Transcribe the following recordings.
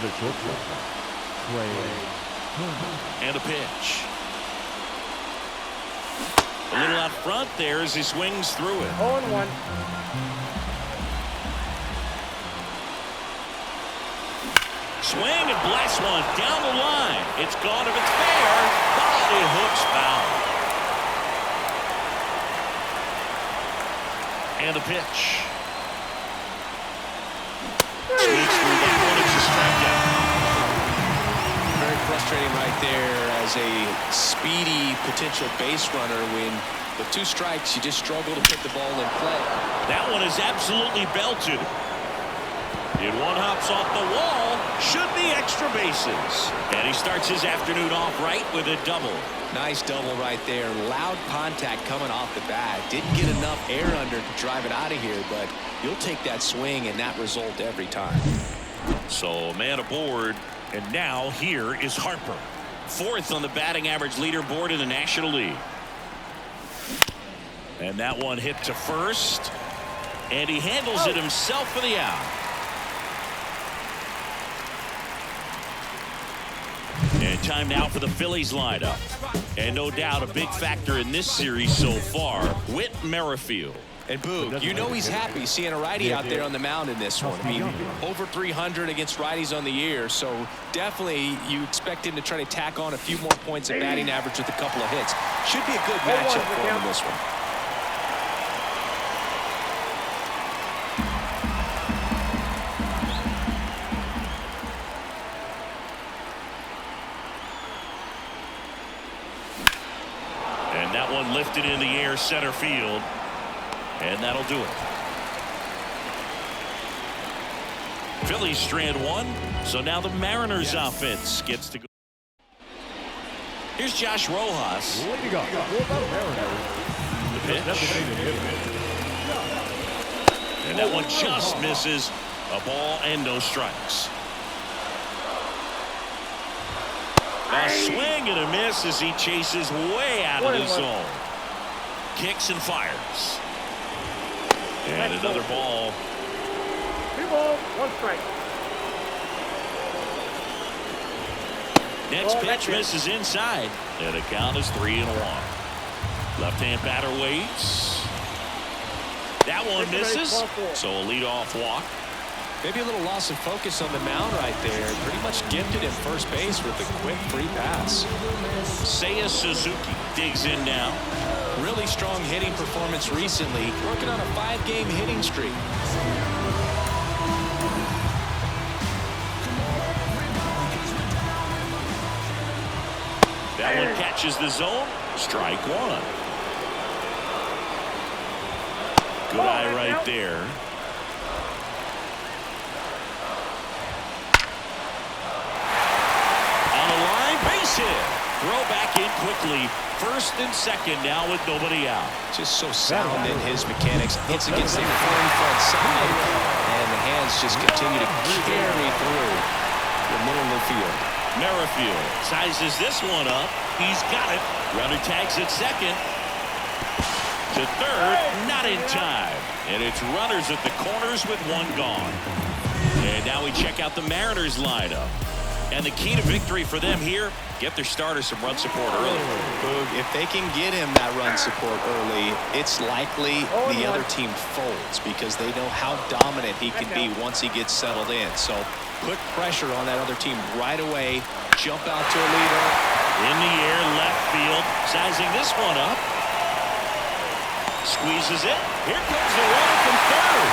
the shortstop, And a pitch. A little out front there as he swings through it. 0-1. Swing and blast one down the line. It's gone if it's fair, but it hooks foul. And a pitch. Squeaks through that one. It's a strikeout. Very frustrating right there as a speedy potential base runner when with 2 strikes you just struggle to put the ball in play. That one is absolutely belted. And one hops off the wall. Should be extra bases. And he starts his afternoon off right with a double. Nice double right there. Loud contact coming off the bat. Didn't get enough air under to drive it out of here, but you'll take that swing and that result every time. So a man aboard. And now here is Harper. 4th on the batting average leaderboard in the National League. And that one hit to first. And he handles it himself for the out. And time now for the Phillies lineup. And no doubt a big factor in this series so far, Whit Merrifield. And Boog, you know he's happy seeing a righty out there on the mound in this one. I mean, over 300 against righties on the year, so definitely you expect him to try to tack on a few more points of batting average with a couple of hits. Should be a good matchup for him in this one. And that one lifted in the air center field. And that'll do it. Phillies strand 1. So now the Mariners offense gets to go. Here's Josh Rojas. What do you got? What about Mariners? The pitch. And that one just misses. A ball and no strikes. A swing and a miss as he chases way out of the zone. Kicks and fires. And another ball. 2 balls, 1 strike. Next pitch misses inside. And the count is 3-1. Left-hand batter waits. That one misses. So a leadoff walk. Maybe a little loss of focus on the mound right there. Pretty much gifted at first base with a quick free pass. Seiya Suzuki digs in now. Really strong hitting performance recently. Working on a 5-game hitting streak. That one catches the zone. Strike 1. Good eye right there. On the line, base hit. Throw back in quickly. 1st and 2nd now with nobody out. Just so sound in his mechanics. Hits against the firm front side, and the hands just continue to carry through the middle of the field. Merrifield sizes this one up. He's got it. Runner tags at 2nd. To 3rd, not in time. And it's runners at the corners with 1 gone. And now we check out the Mariners lineup. And the key to victory for them here, get their starter some run support early. Boog, if they can get him that run support early, it's likely the other team folds because they know how dominant he can be once he gets settled in. So put pressure on that other team right away. Jump out to a leader. In the air, left field. Sizing this one up. Squeezes it. Here comes the runner from 3rd.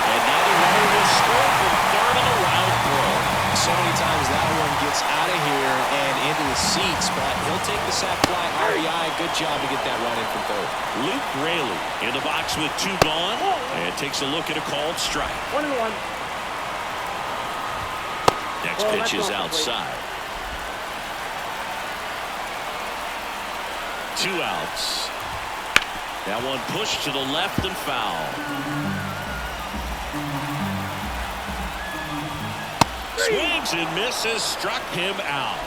And now the runner will score from 3rd on a wild throw. So many times that one gets out of here and into the seats, but he'll take the sac fly RBI. Good job to get that run in from 3rd. Luke Raley in the box with 2 gone and takes a look at a called strike. 1-1. Next pitch is outside. 2 outs. That one pushed to the left and foul. Swings and misses, struck him out.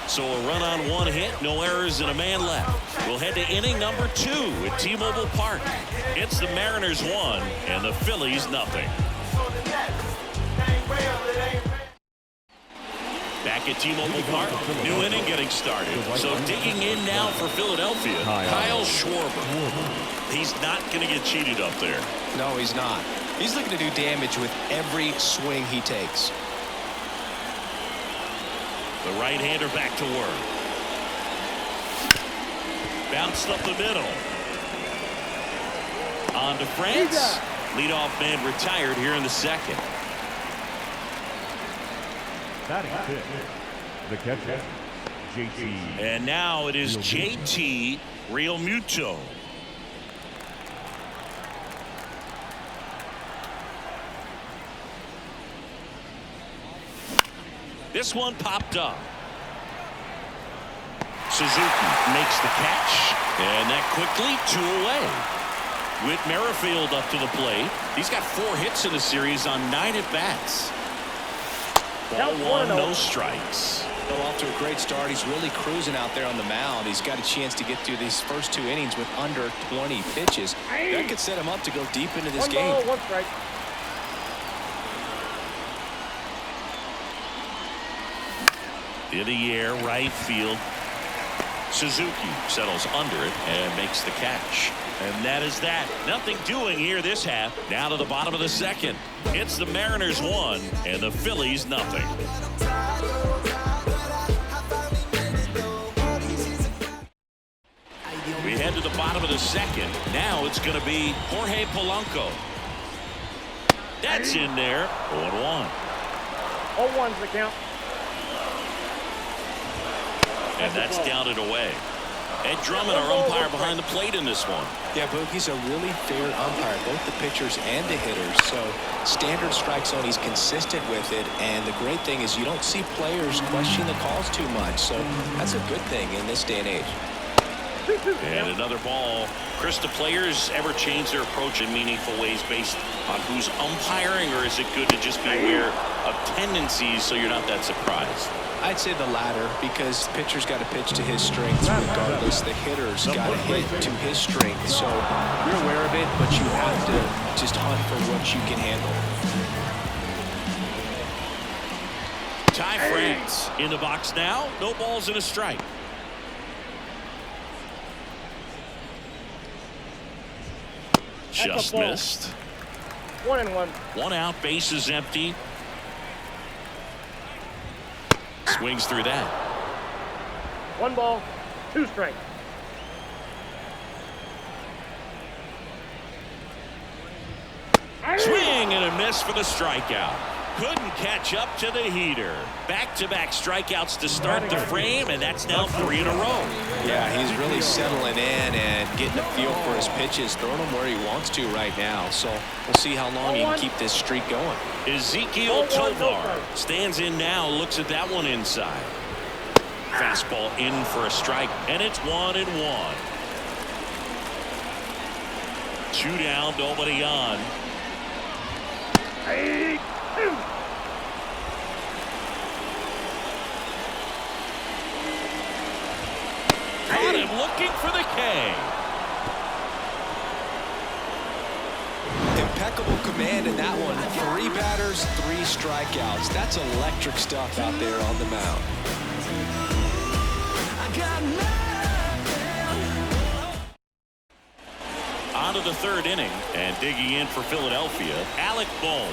So a run on 1 hit, no errors and a man left. We'll head to inning number 2 at T-Mobile Park. It's the Mariners 1 and the Phillies nothing. Back at T-Mobile Park, new inning getting started. So digging in now for Philadelphia, Kyle Schwarber. He's not going to get cheated up there. No, he's not. He's looking to do damage with every swing he takes. The right-hander back to work. Bounced up the middle. On to France. Leadoff man retired here in the second. Batting fifth, the catcher, JT. And now it is JT Realmuto. This one popped up. Suzuki makes the catch, and that quickly 2 away. Whit Merrifield up to the plate. He's got 4 hits in the series on 9 at-bats. Ball 1, no strikes. Well, off to a great start. He's really cruising out there on the mound. He's got a chance to get through these first 2 innings with under 20 pitches. That could set him up to go deep into this game. 1 ball, 1 strike. In the air, right field. Suzuki settles under it and makes the catch. And that is that. Nothing doing here this half. Now to the bottom of the second. It's the Mariners 1 and the Phillies nothing. We head to the bottom of the second. Now it's going to be Jorge Polanco. That's in there. 0-1. 0-1's the count. And that's down and away. Ed Drummond, our umpire behind the plate in this one. Yeah, Boog, he's a really fair umpire, both the pitchers and the hitters. So standard strike zone, he's consistent with it. And the great thing is you don't see players question the calls too much. So that's a good thing in this day and age. And another ball. Chris, do players ever change their approach in meaningful ways based on who's umpiring, or is it good to just be aware of tendencies so you're not that surprised? I'd say the latter, because the pitcher's got to pitch to his strengths regardless. The hitter's got to hit to his strength. So you're aware of it, but you have to just hunt for what you can handle. Ty France in the box now. No balls and a strike. Just missed. 1-1. 1 out, bases empty. Swings through that. 1 ball, 2 strikes. Swing and a miss for the strikeout. Couldn't catch up to the heater. Back-to-back strikeouts to start the frame, and that's now 3 in a row. Yeah, he's really settling in and getting a feel for his pitches, throwing them where he wants to right now. So we'll see how long he can keep this streak going. Ezekiel Tovar stands in now, looks at that one inside. Fastball in for a strike, and it's 1-1. 2 down, nobody on. Caught him looking for the K. Impeccable command in that one. 3 batters, 3 strikeouts. That's electric stuff out there on the mound. On to the 3rd inning, and digging in for Philadelphia, Alec Bohm.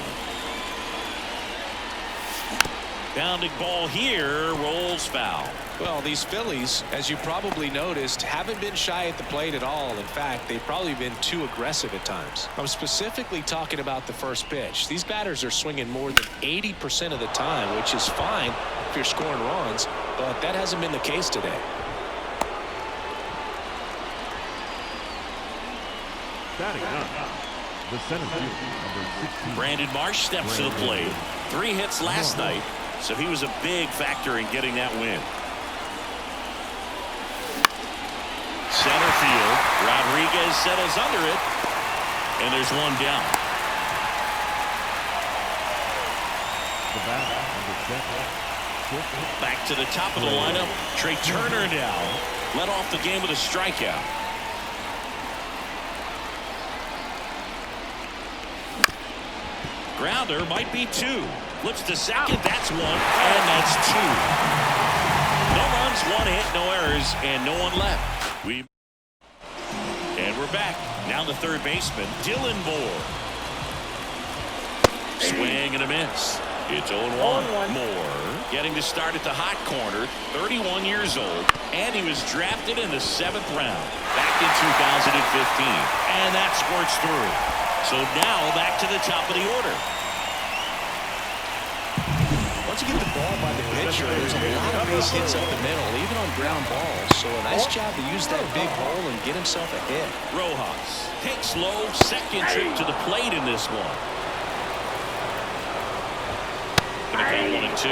Bounding ball here, rolls foul. Well, these Phillies, as you probably noticed, haven't been shy at the plate at all. In fact, they've probably been too aggressive at times. I'm specifically talking about the first pitch. These batters are swinging more than 80% of the time, which is fine if you're scoring runs, but that hasn't been the case today. Batting up, the center field, number 16. Brandon Marsh steps to the plate. 3 hits last night, so he was a big factor in getting that win. Center field, Rodriguez settles under it, and there's 1 down. The batter, number 7. Back to the top of the lineup, Trey Turner now led off the game with a strikeout. Grounder might be 2. Flips to second. That's 1. And that's 2. No runs, 1 hit, no errors, and no one left. And we're back. Now the third baseman, Dylan Moore. Swing and a miss. It's 0-1. Moore getting to start at the hot corner, 31 years old, and he was drafted in the 7th round back in 2015. And that squirts through. So now back to the top of the order. Once you get the ball by the pitcher, there's a lot of base hits up the middle, even on ground balls. So a nice job to use that big hole and get himself a hit. Rojas takes low, second trip to the plate in this one. Gonna call 1-2.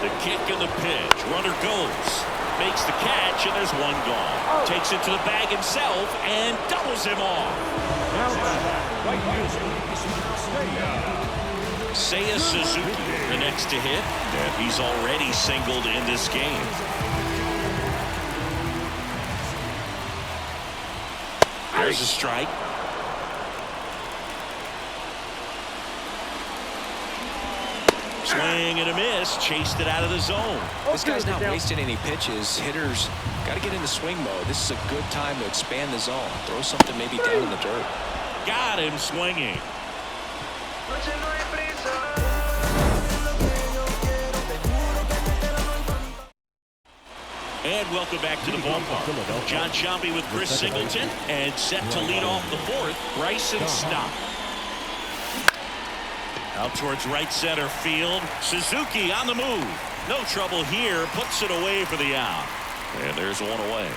The kick and the pitch. Runner goes. Makes the catch, and there's 1 gone. Takes it to the bag himself and doubles him off. Seiya Suzuki, the next to hit, and he's already singled in this game. There's a strike. Swing and a miss. Chased it out of the zone. This guy's not wasting any pitches. Hitters got to get into swing mode. This is a good time to expand the zone. Throw something maybe down in the dirt. Got him swinging. And welcome back to the ballpark. John Sciambi with Chris Singleton, and set to lead off the 4th, Bryson Stott. Out towards right center field. Suzuki on the move. No trouble here. Puts it away for the out. And there's 1 away.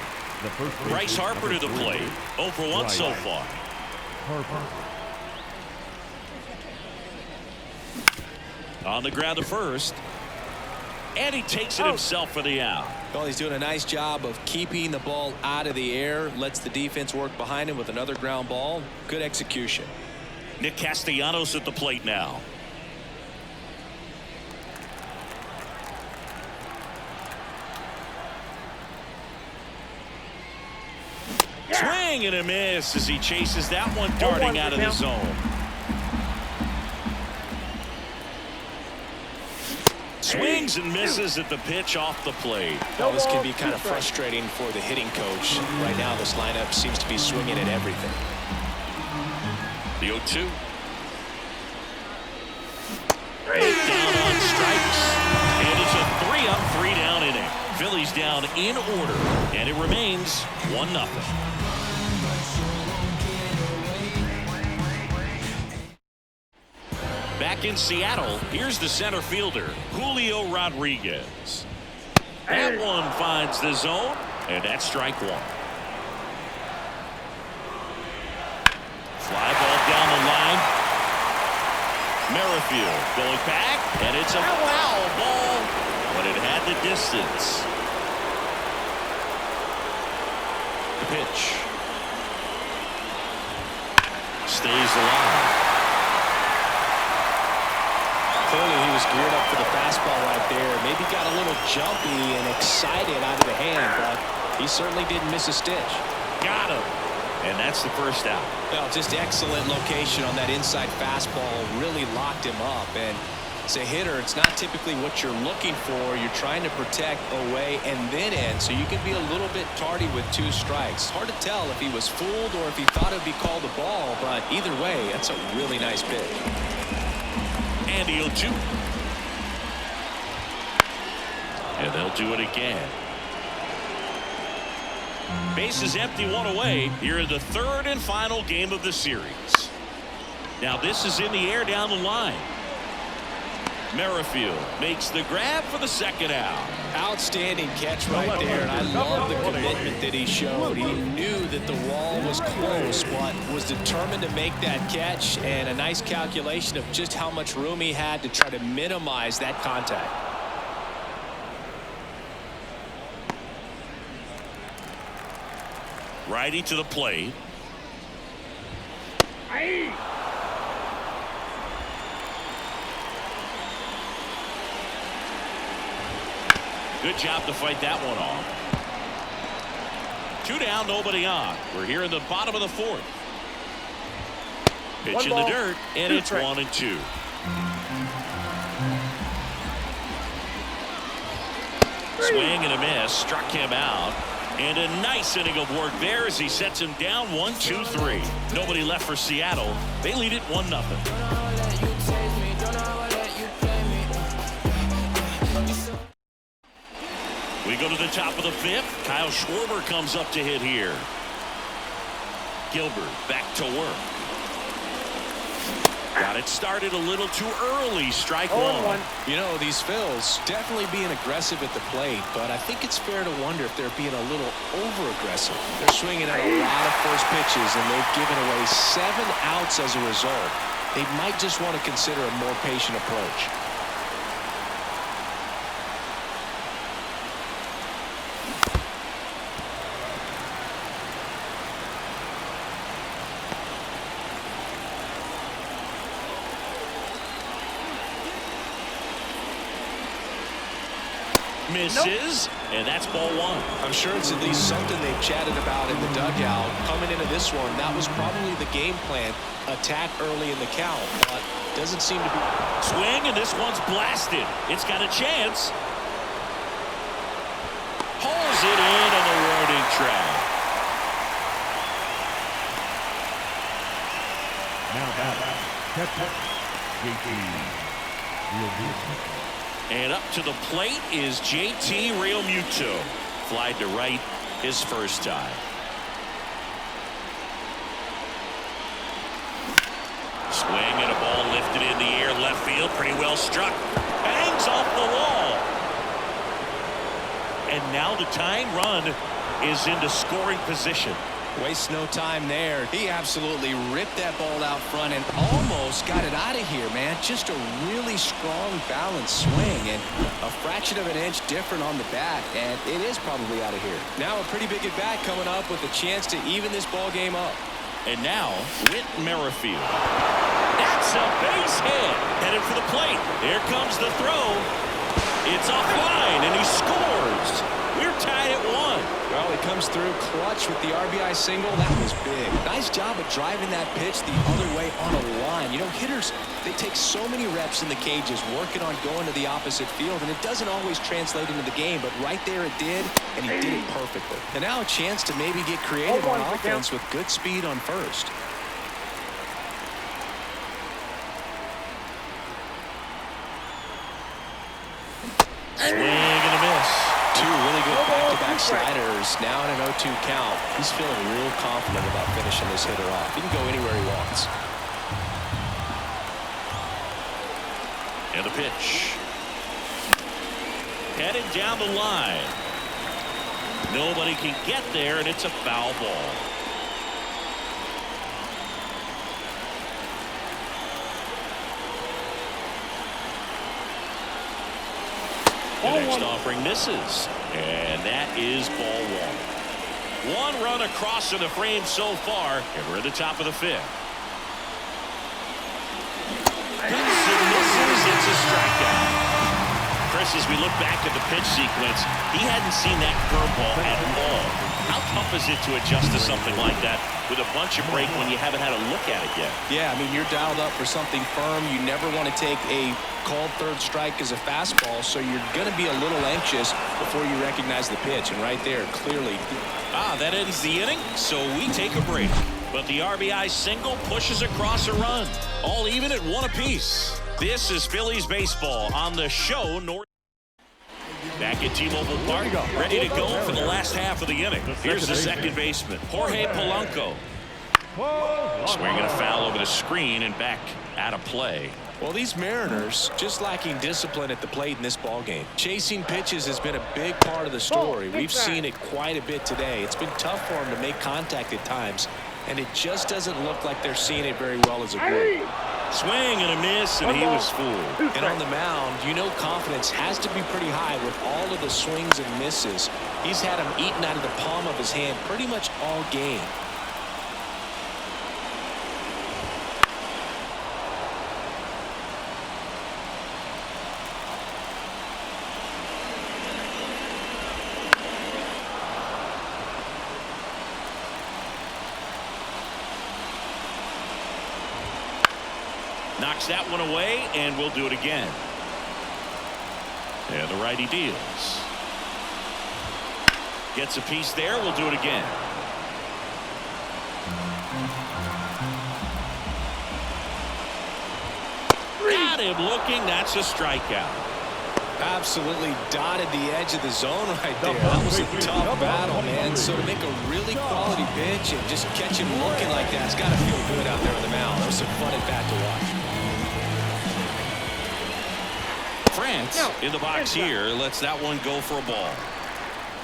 Bryce Harper to the plate. 0 for 1 so far. On the ground to first. And he takes it himself for the out. Well, he's doing a nice job of keeping the ball out of the air. Lets the defense work behind him with another ground ball. Good execution. Nick Castellanos at the plate now. Swing and a miss as he chases that one darting out of the zone. Swings and misses at the pitch off the plate. Well, this can be kind of frustrating for the hitting coach. Right now, this lineup seems to be swinging at everything. The 0-2. Down on strikes. And it's a 3-up, 3-down inning. Phillies down in order. And it remains 1-0. Back in Seattle, here's the center fielder, Julio Rodriguez. That one finds the zone, and that's strike 1. Fly ball down the line. Merrifield going back, and it's a foul ball, but it had the distance. The pitch. Stays alive. Clearly he was geared up for the fastball right there. Maybe got a little jumpy and excited out of the hand, but he certainly didn't miss a stitch. Got him. And that's the first out. Well, just excellent location on that inside fastball. Really locked him up. And as a hitter, it's not typically what you're looking for. You're trying to protect away and then in, so you can be a little bit tardy with 2 strikes. Hard to tell if he was fooled or if he thought it would be called a ball, but either way, that's a really nice pitch. And the 0-2. And they'll do it again. Bases empty, 1 away here in the 3rd and final game of the series. Now this is in the air down the line. Merrifield makes the grab for the 2nd out. Outstanding catch right there, and I love the commitment that he showed. He knew that the wall was close, but was determined to make that catch, and a nice calculation of just how much room he had to try to minimize that contact. Righty to the plate. Good job to fight that one off. 2 down, nobody on. We're here in the bottom of the 4th. Pitch One in the ball, dirt, and two it's strikes. 1-2. Swing and a miss, struck him out. And a nice inning of work there as he sets him down 1-2-3. Nobody left for Seattle. They lead it 1-0. We go to the top of the fifth. Kyle Schwarber comes up to hit here. Gilbert back to work. Got it started a little too early. Strike one. You know, these Phils definitely being aggressive at the plate, but I think it's fair to wonder if they're being a little over-aggressive. They're swinging at a lot of first pitches, and they've given away 7 outs as a result. They might just want to consider a more patient approach. Misses, and that's ball 1. I'm sure it's at least something they've chatted about in the dugout. Coming into this one, that was probably the game plan. Attack early in the count, but doesn't seem to be. Swing, and this one's blasted. It's got a chance. Hauls it in on the warning track. Now back, catcher, JT Realmuto. And up to the plate is JT Realmuto. Flied to right his first time. Swing and a ball lifted in the air, left field, pretty well struck. Bangs off the wall. And now the tying run is into scoring position. Wastes no time there. He absolutely ripped that ball out front and almost got it out of here, man. Just a really strong, balanced swing, and a fraction of an inch different on the bat, and it is probably out of here. Now a pretty big at bat coming up with a chance to even this ball game up. And now, Whit Merrifield. That's a base hit. Headed for the plate. Here comes the throw. It's offline, and he scores. We're tied at 1. Well, he comes through clutch with the RBI single. That was big. Nice job of driving that pitch the other way on a line. You know, hitters, they take so many reps in the cages working on going to the opposite field, and it doesn't always translate into the game, but right there it did, and he did it perfectly. And now a chance to maybe get creative on offense with good speed on first. Swing and a miss. 2 really good back-to-back sliders. Now in an 0-2 count. He's feeling real confident about finishing this hitter off. He can go anywhere he wants. And the pitch. Headed down the line. Nobody can get there, and it's a foul ball. The next offering misses, and that is ball 1. 1 run across in the frame so far, and we're at the top of the 5th. Misses, it's a strikeout. Chris, as we look back at the pitch sequence, he hadn't seen that curveball at all. How tough is it to adjust to something like that with a bunch of break when you haven't had a look at it yet? Yeah, I mean, you're dialed up for something firm. You never want to take a called third strike as a fastball, so you're going to be a little anxious before you recognize the pitch. And right there, clearly. That ends the inning, so we take a break. But the RBI single pushes across a run. All even at 1 apiece. This is Phillies baseball on the show. Back at T-Mobile Park, ready to go for the last half of the inning. Here's the second baseman, Jorge Polanco. Swinging a foul over the screen and back out of play. Well, these Mariners just lacking discipline at the plate in this ballgame. Chasing pitches has been a big part of the story. We've seen it quite a bit today. It's been tough for them to make contact at times, and it just doesn't look like they're seeing it very well as a group. Swing and a miss, and he was fooled. And on the mound, you know confidence has to be pretty high with all of the swings and misses. He's had them eaten out of the palm of his hand pretty much all game. Knocks that one away, and we'll do it again. And the righty deals. Gets a piece there. We'll do it again. Got him looking. That's a strikeout. Absolutely dotted the edge of the zone right there. That was a tough battle, man. So to make a really quality pitch and just catch him looking like that, it's got to feel good out there on the mound. That was some fun at bat to watch. France in the box here lets that one go for a ball.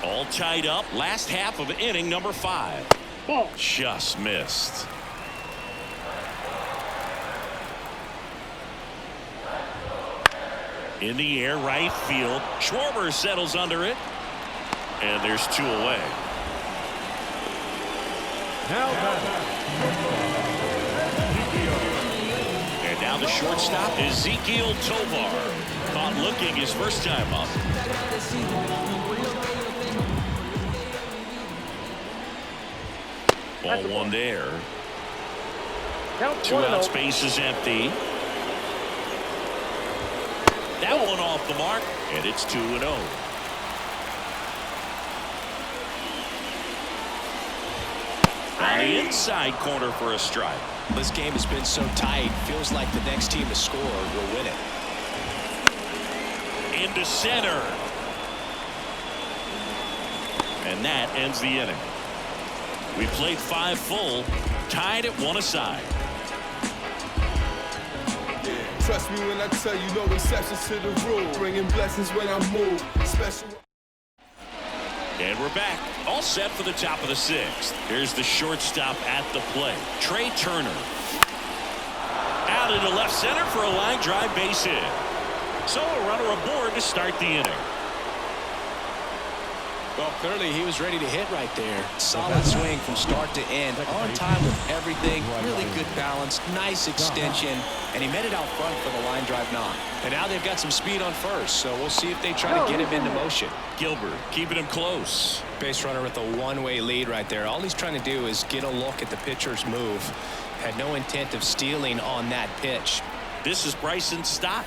All tied up. Last half of inning number 5. Ball. Just missed. In the air, right field. Schwarber settles under it. And there's 2 away. Now And now the shortstop, Ezekiel Tovar. Caught looking his first time up. Ball 1 there. Count 2 out, space is empty. That one off the mark, and it's 2-0. On the inside corner for a strike. This game has been so tight. Feels like the next team to score will win it. Into center. And that ends the inning. We played 5 full, tied at 1 aside. Trust me when I tell you no exceptions to the rule. Bringing blessings when I move. Special. And we're back. All set for the top of the 6th. Here's the shortstop at the plate. Trey Turner. Out into left center for a line drive base hit. So a runner aboard to start the inning. Well, clearly he was ready to hit right there. Solid swing from start to end. On time with everything. Really good balance. Nice extension. And he made it out front for the line drive knock. And now they've got some speed on first. So we'll see if they try to get him into motion. Gilbert keeping him close. Base runner with a one-way lead right there. All he's trying to do is get a look at the pitcher's move. Had no intent of stealing on that pitch. This is Bryson Stott.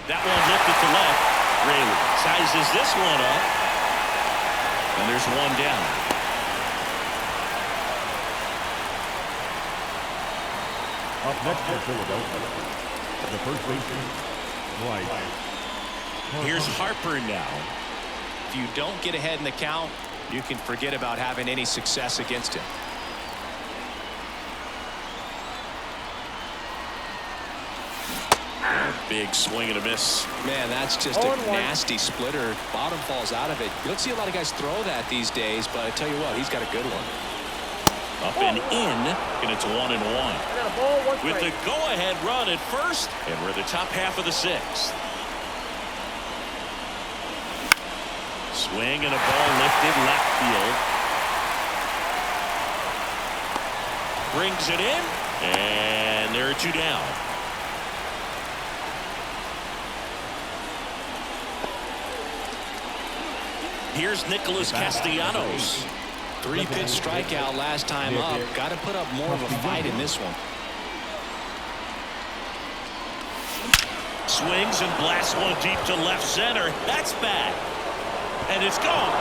That one lifted to left. Rayleigh sizes this one up. And there's 1 down. up next for Philadelphia, the first baseman, White. Here's Harper now. If you don't get ahead in the count, you can forget about having any success against him. Big swing and a miss. Man, that's just a nasty splitter. Bottom falls out of it. You don't see a lot of guys throw that these days, but I tell you what, he's got a good one. Up and in, and it's 1-1. With the go-ahead run at first, and we're the top half of the 6th. Swing and a ball lifted left field. Brings it in, and there are 2 down. Here's Nicholas Castellanos. 3-pitch strikeout last time up. Got to put up more of a fight in this one. Swings and blasts one deep to left center. That's back. And it's gone.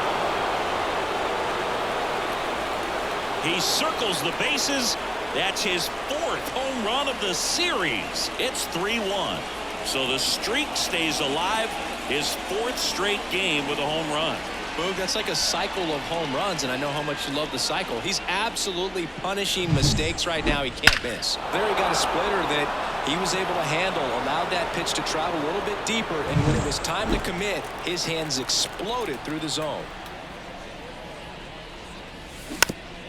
He circles the bases. That's his 4th home run of the series. It's 3-1. So the streak stays alive. His 4th straight game with a home run. Boog, that's like a cycle of home runs, and I know how much you love the cycle. He's absolutely punishing mistakes right now he can't miss. There he got a splitter that he was able to handle, allowed that pitch to travel a little bit deeper, and when it was time to commit, his hands exploded through the zone.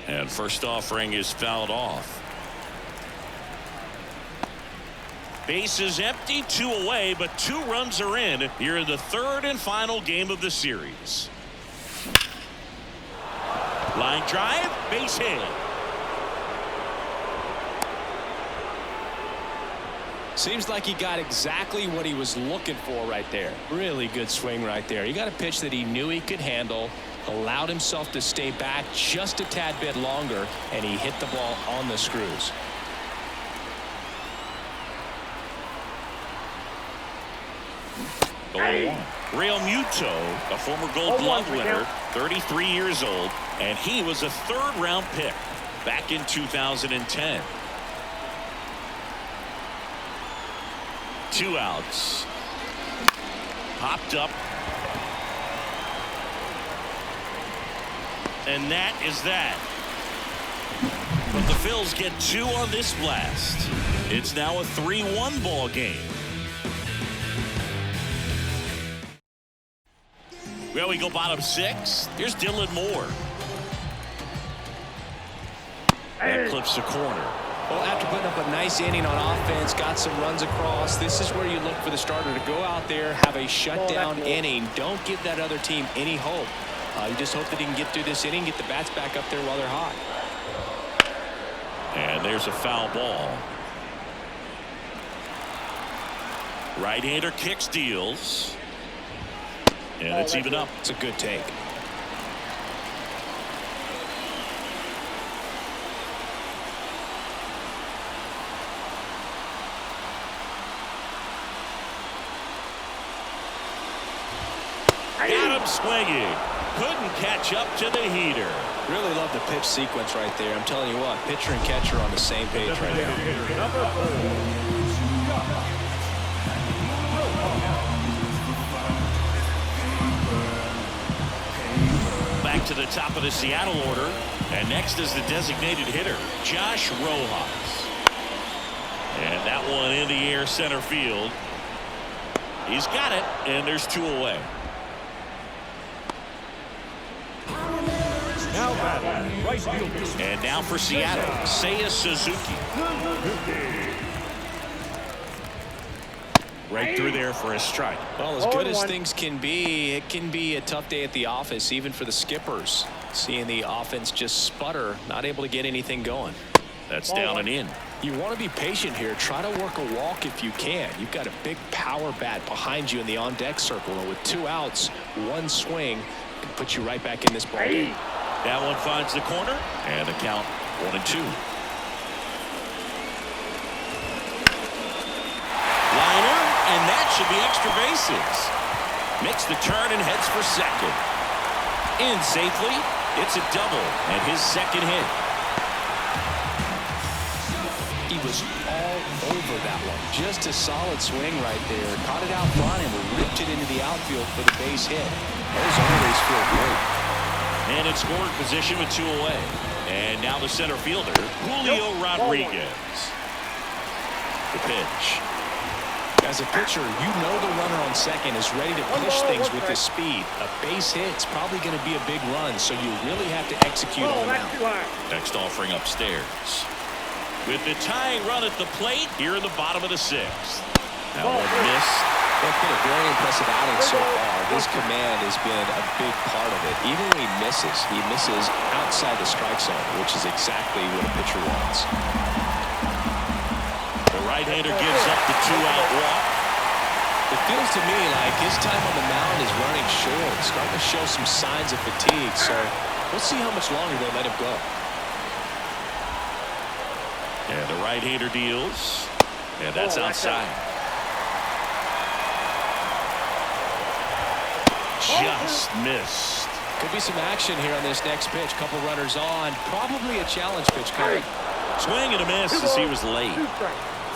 And first offering is fouled off. Base is empty, 2 away, but 2 runs are in here in the 3rd and final game of the series. Line drive, base hit. Seems like he got exactly what he was looking for right there. Really good swing right there. He got a pitch that he knew he could handle, allowed himself to stay back just a tad bit longer, and he hit the ball on the screws. 0-1. Real Muto, a former Gold Glove winner, 33 years old, and he was a third-round pick back in 2010. 2 outs. Popped up. And that is that. But the Phils get 2 on this blast. It's now a 3-1 ball game. Well, we go bottom 6. Here's Dylan Moore. That clips the corner. Well, after putting up a nice inning on offense, got some runs across, this is where you look for the starter to go out there, have a shutdown inning. Don't give that other team any hope. You just hope that he can get through this inning, get the bats back up there while they're hot. And there's a foul ball. Right-hander kicks, deals. And it's even up. It's a good take. Got him swinging. Couldn't catch up to the heater. Really love the pitch sequence right there. I'm telling you what, pitcher and catcher on the same page right now. Back to the top of the Seattle order. And next is the designated hitter, Josh Rojas. And that one in the air center field. He's got it, and there's 2 away. Now batting, right fielder. And now for Seattle, Seiya Suzuki. Right through there for a strike. Well, as good as things can be, it can be a tough day at the office, even for the skippers. Seeing the offense just sputter, not able to get anything going. That's down and in. You want to be patient here. Try to work a walk if you can. You've got a big power bat behind you in the on-deck circle. And with 2 outs, 1 swing can put you right back in this ball game. That one finds the corner, and the count 1-2. Liner, and that should be extra bases. Makes the turn and heads for second. In safely. It's a double and his second hit. He was all over that one. Just a solid swing right there. Caught it out front and ripped it into the outfield for the base hit. Those always feel great. And in scoring position with 2 away. And now the center fielder, Julio Rodriguez. The pitch. As a pitcher, you know the runner on second is ready to push things with his speed. A base hit's probably going to be a big run, so you really have to execute on the mound. Next offering upstairs. With the tying run at the plate here in the bottom of the 6th. That one missed. It's been a very impressive outing so far. This command has been a big part of it. Even when he misses outside the strike zone, which is exactly what a pitcher wants. The right-hander gives up the 2-out walk. It feels to me like his time on the mound is running short, starting to show some signs of fatigue. So we'll see how much longer they let him go. And the right-hander deals. And that's outside. Just missed. Could be some action here on this next pitch. Couple runners on. Probably a challenge pitch coming. Swing and a miss as he was late.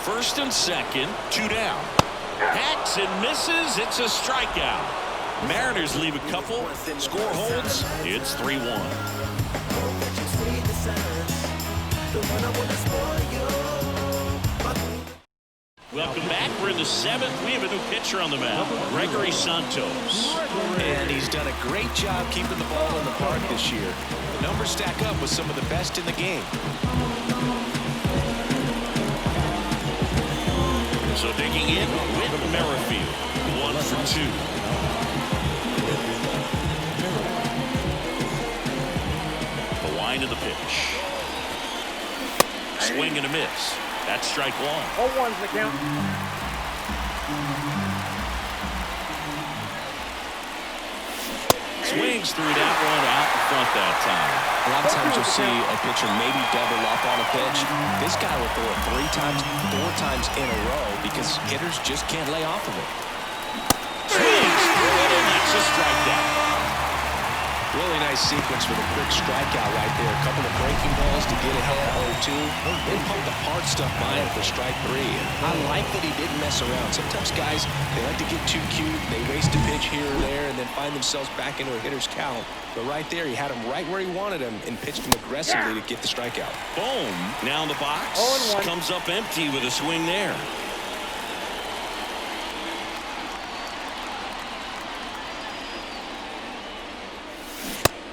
First and second, 2 down. Hacks and misses. It's a strikeout. Mariners leave a couple. Score holds. It's 3-1. Welcome back. We're in the 7th. We have a new pitcher on the mound, Gregory Santos. And he's done a great job keeping the ball in the park this year. The numbers stack up with some of the best in the game. So digging in, Whit Merrifield, 1 for 2. The wind of the pitch. Swing and a miss. That's strike 1. 0-1's the count. Swings through that one out in front that time. A lot of times you'll see a pitcher maybe double up on a pitch. This guy will throw it 3 times, 4 times in a row because hitters just can't lay off of it. Swings through it, and that's a strikeout. Really nice sequence for the quick strikeout right there. A couple of breaking balls to get ahead 0-2. Then pumped the hard stuff by him for strike 3. I like that he didn't mess around. Sometimes guys, they like to get too cute. They waste a pitch here or there and then find themselves back into a hitter's count. But right there, he had him right where he wanted him and pitched him aggressively to get the strikeout. Boom. Now in the box. 0-1. Comes up empty with a swing there.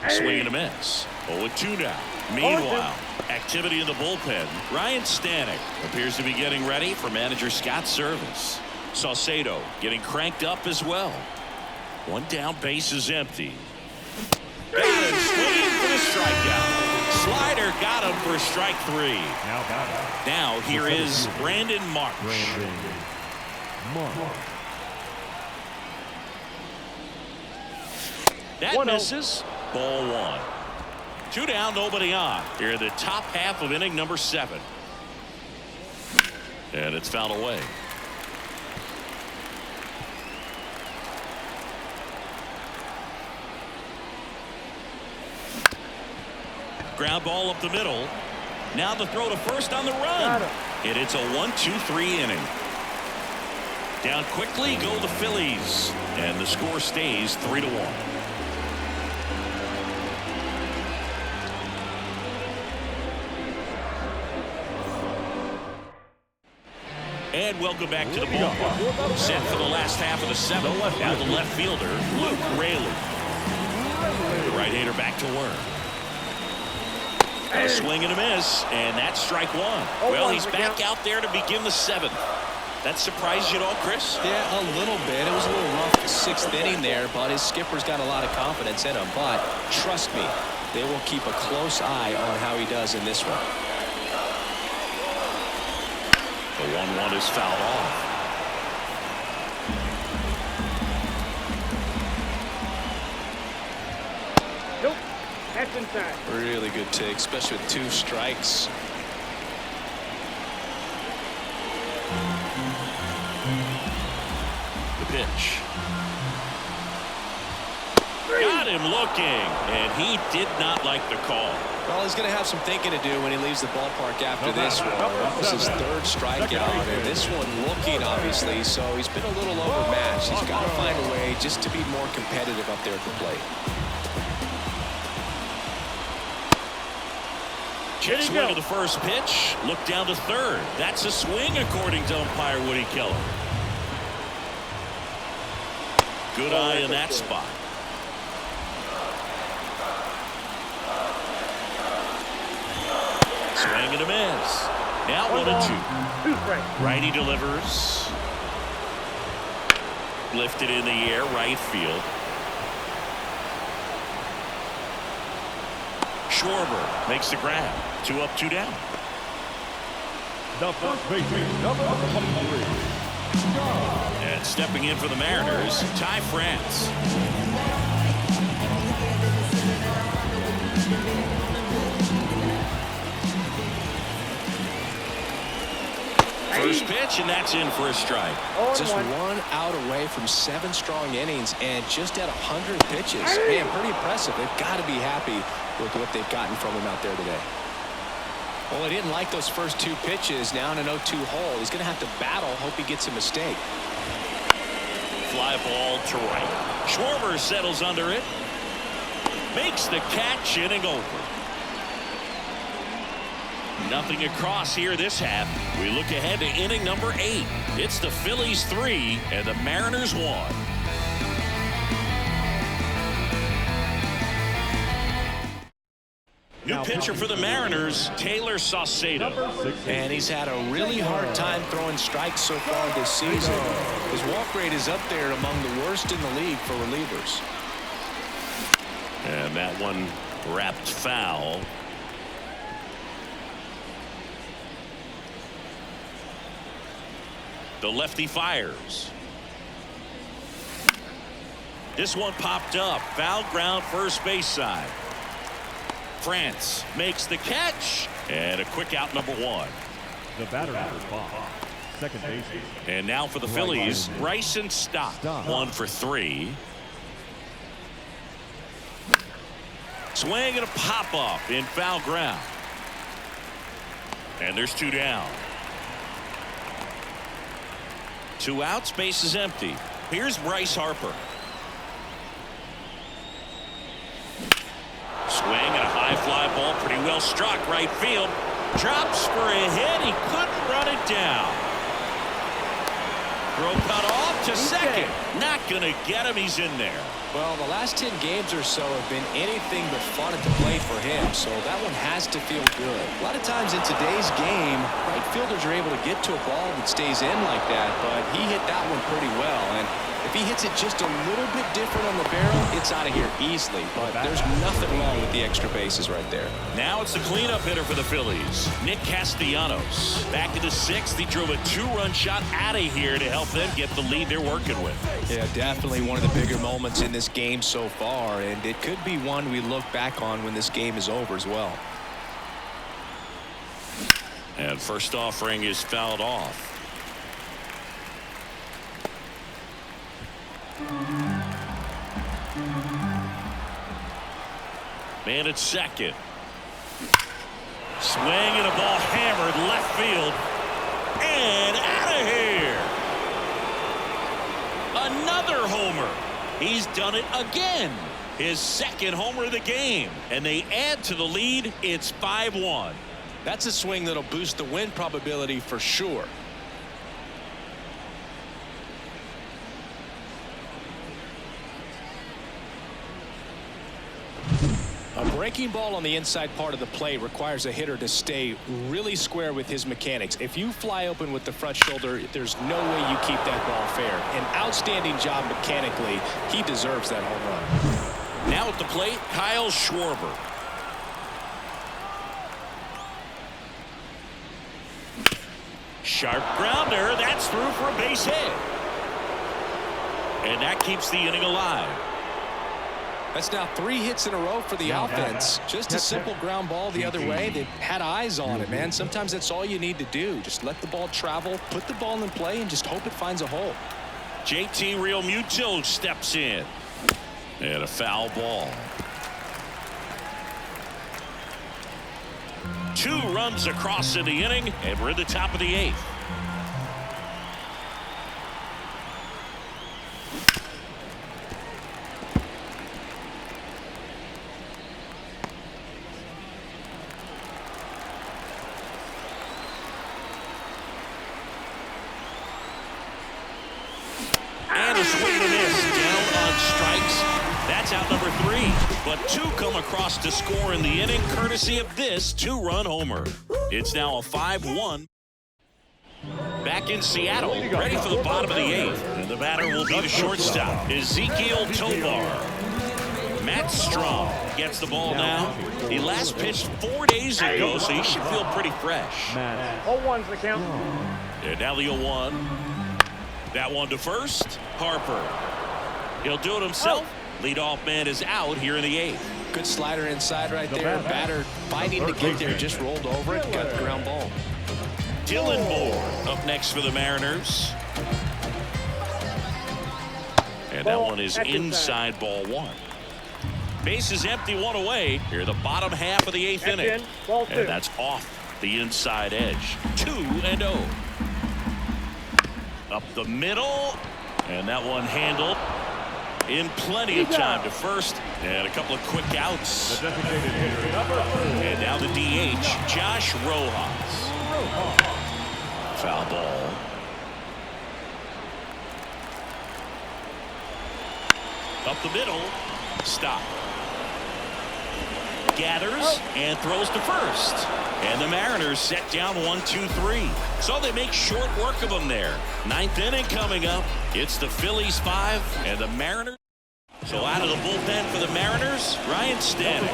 Swing and a miss. 0-2 now. Meanwhile, activity in the bullpen. Ryan Stanek appears to be getting ready for manager Scott's service. Saucedo getting cranked up as well. One down, base is empty. Got him, swinging for the strikeout. Slider got him for strike 3. Now here is Brandon Marsh. That misses. Ball 1. 2 down, nobody on. Here in the top half of inning number 7. And it's fouled away. Ground ball up the middle. Now the throw to first on the run. And it's a 1-2-3 inning. Down quickly go the Phillies. And the score stays 3-1. And welcome back to the ballpark. Set for the last half of the 7th. Now the left fielder, Luke Raley. The right-hander back to work. A swing and a miss, and that's strike 1. Well, he's back out there to begin the 7th. That surprised you at all, Chris? Yeah, a little bit. It was a little rough the 6th inning there, but his skipper's got a lot of confidence in him. But trust me, they will keep a close eye on how he does in this one. The 1-1 is fouled off. Nope. That's inside. Really good take, especially with 2 strikes. The pitch. Got him looking, and he did not like the call. Well, he's going to have some thinking to do when he leaves the ballpark after this one. This is his 3rd strikeout, and this one looking, obviously, so he's been a little overmatched. He's got to find a way just to be more competitive up there at the plate. Chip swing of the first pitch. Look down to 3rd. That's a swing, according to umpire Woody Keller. Good eye in that spot. Swing and a miss. Now 1-2. Righty delivers. Lifted in the air, right field. Schwarber makes the grab. 2 up, 2 down. The first baseman, number 23. And stepping in for the Mariners, Ty France. First pitch, and that's in for a strike. Just 1 out away from 7 strong innings and just at 100 pitches. Man, pretty impressive. They've got to be happy with what they've gotten from him out there today. Well, he didn't like those first 2 pitches. Now in an 0-2 hole. He's going to have to battle. Hope he gets a mistake. Fly ball to right. Schwarber settles under it. Makes the catch, inning over. Nothing across here this half. We look ahead to inning number 8. It's the Phillies 3 and the Mariners 1. New pitcher for the Mariners, Taylor Saucedo. And he's had a really hard time throwing strikes so far this season. His walk rate is up there among the worst in the league for relievers. And that one wrapped foul. The lefty fires. This one popped up. Foul ground, first base side. France makes the catch. And a quick out, number 1. The batter is Bob. second baseman. And now for the Phillies, Bryson Stott. 1 for 3. Swing and a pop-off in foul ground. And there's 2 down. 2 outs, base is empty. Here's Bryce Harper. Swing and a high fly ball, pretty well struck, right field. Drops for a hit, he couldn't run it down. Throw cut off to second. Not gonna get him, he's in there. Well, the last 10 games or so have been anything but fun at the plate for him, so that one has to feel good. A lot of times in today's game, right fielders are able to get to a ball that stays in like that, but he hit that one pretty well. And if he hits it just a little bit different on the barrel, it's out of here easily. But there's nothing wrong with the extra bases right there. Now it's the cleanup hitter for the Phillies, Nick Castellanos. Back in the 6th, he drove a 2-run shot out of here to help them get the lead they're working with. Yeah, definitely one of the bigger moments in this game so far, and it could be one we look back on when this game is over as well. And first offering is fouled off. Man at second. Swing and a ball hammered left field. And out of here. Another homer. He's done it again. His second homer of the game. And they add to the lead. It's 5-1. That's a swing that'll boost the win probability for sure. A breaking ball on the inside part of the plate requires a hitter to stay really square with his mechanics. If you fly open with the front shoulder, there's no way you keep that ball fair. An outstanding job mechanically. He deserves that home run. Now at the plate, Kyle Schwarber. Sharp grounder. That's through for a base hit. And that keeps the inning alive. That's now 3 hits in a row for the offense. Just a simple ground ball the other way. They had eyes on it, man. Sometimes that's all you need to do. Just let the ball travel, put the ball in play, and just hope it finds a hole. JT Realmuto steps in. And a foul ball. 2 runs across in the inning, and we're at the top of the 8th. And a swing and a miss. Down on strikes. That's out number 3. But 2 come across to score in the inning, courtesy of this 2-run homer. It's now a 5-1. Back in Seattle, ready for the bottom of the 8th. And the batter will be the shortstop, Ezekiel Tovar. Matt Strong gets the ball now. He last pitched 4 days ago, so he should feel pretty fresh. 0-1's the count. And now the 0-1. That one to first. Harper. He'll do it himself. Leadoff man is out here in the 8th. Good slider inside right there. Batter fighting to get there, just rolled over it, got the ground ball. Dylan Moore up next for the Mariners. And that one is inside ball 1. Base is empty, 1 away. Here the bottom half of the 8th inning. And that's off the inside edge. 2-0. Up the middle. And that one handled in plenty of time to first. And a couple of quick outs. And now the DH, Josh Rojas. Foul ball. Up the middle. Stop. Gathers and throws to first. And the Mariners set down 1-2-3. So they make short work of them there. 9th inning coming up. It's the Phillies 5 and the Mariners. So out of the bullpen for the Mariners, Ryan Stanton.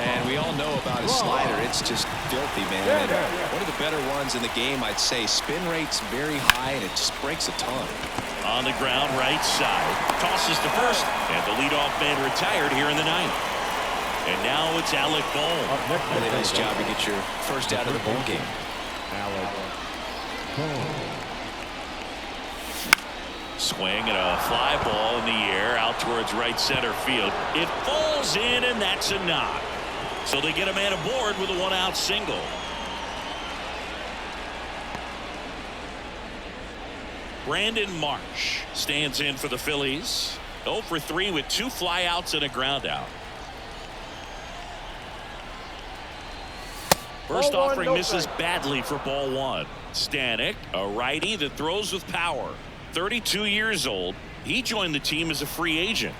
And we all know about his slider. It's just filthy, man. And one of the better ones in the game, I'd say. Spin rate's very high, and it just breaks a ton. On the ground, right side. Tosses to first, and the leadoff man retired here in the 9th. And now it's Alec Bohm. Really nice job to get your first out of the ball game. Alec Bohm. Swing and a fly ball in the air out towards right center field. It falls in, and that's a knock. So they get a man aboard with a one-out single. Brandon Marsh stands in for the Phillies. 0 for 3 with 2 flyouts and a groundout. First offering misses badly for ball 1. Stanek, a righty that throws with power. 32 years old. He joined the team as a free agent.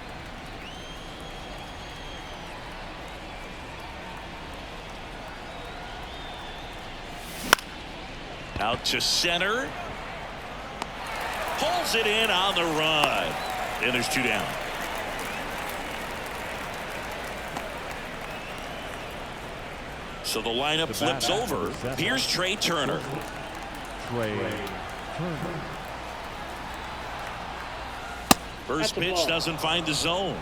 Out to center. Pulls it in on the run. And there's 2 down. So the lineup flips over. Here's Trey Turner. First pitch doesn't find the zone.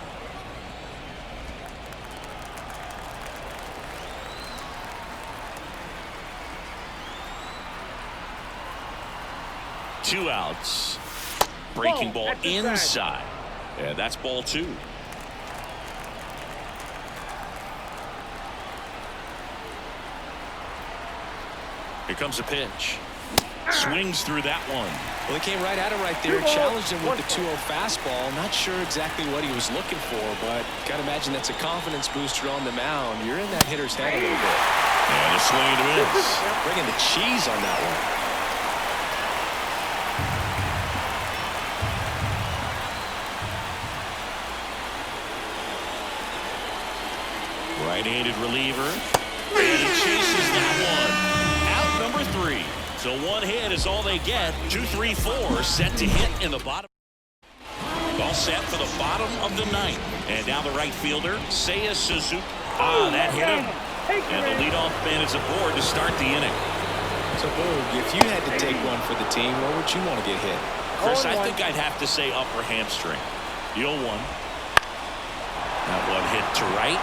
Two outs. Breaking ball inside. And that's ball 2. Here comes a pitch. Swings through that one. Well, he came right at it right there. Challenged him with the 2-0 fastball. Not sure exactly what he was looking for, but got to imagine that's a confidence booster on the mound. You're in that hitter's head a little bit. And a swing and a miss. Bringing the cheese on that one. Right-handed reliever. And he chases that one. Out number 3. So 1 hit is all they get. 2, 3, 4 set to hit in the bottom. All set for the bottom of the 9th. And now the right fielder, Seiya Suzuki. That hit him. And the leadoff man is aboard to start the inning. So, Boog, if you had to take one for the team, where would you want to get hit? Chris, I think I'd have to say upper hamstring. The 0-1. That one hit to right.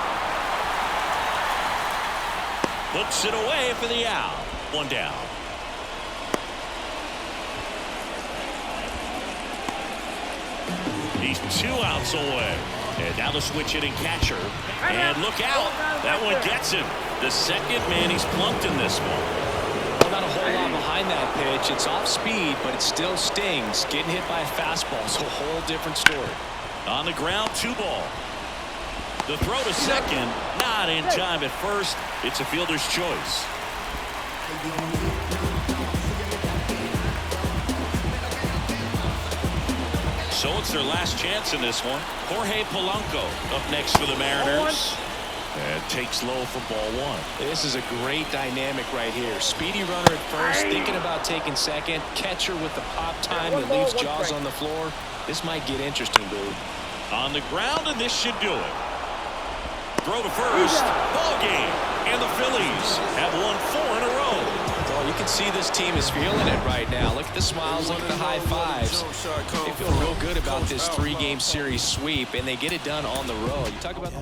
Puts it away for the out. 1 down. He's 2 outs away. And now the switch hitting catcher. And look out. That one gets him. The second man he's plunked in this one. Well, not a whole lot behind that pitch. It's off speed, but it still stings. Getting hit by a fastball is a whole different story. On the ground, 2 ball. The throw to second, not in time at first. It's a fielder's choice. So it's their last chance in this one. Jorge Polanco up next for the Mariners. And takes low for ball 1. This is a great dynamic right here. Speedy runner at first, thinking about taking second. Catcher with the pop time that leaves Jaws on the floor. This might get interesting, dude. On the ground, and this should do it. Throw to first. Ball game. And the Phillies have won 4 in a row. Well, you can see this team is feeling it right now. Look at the smiles, look at the high fives. They feel real good about this 3-game series sweep, and they get it done on the road. You talk about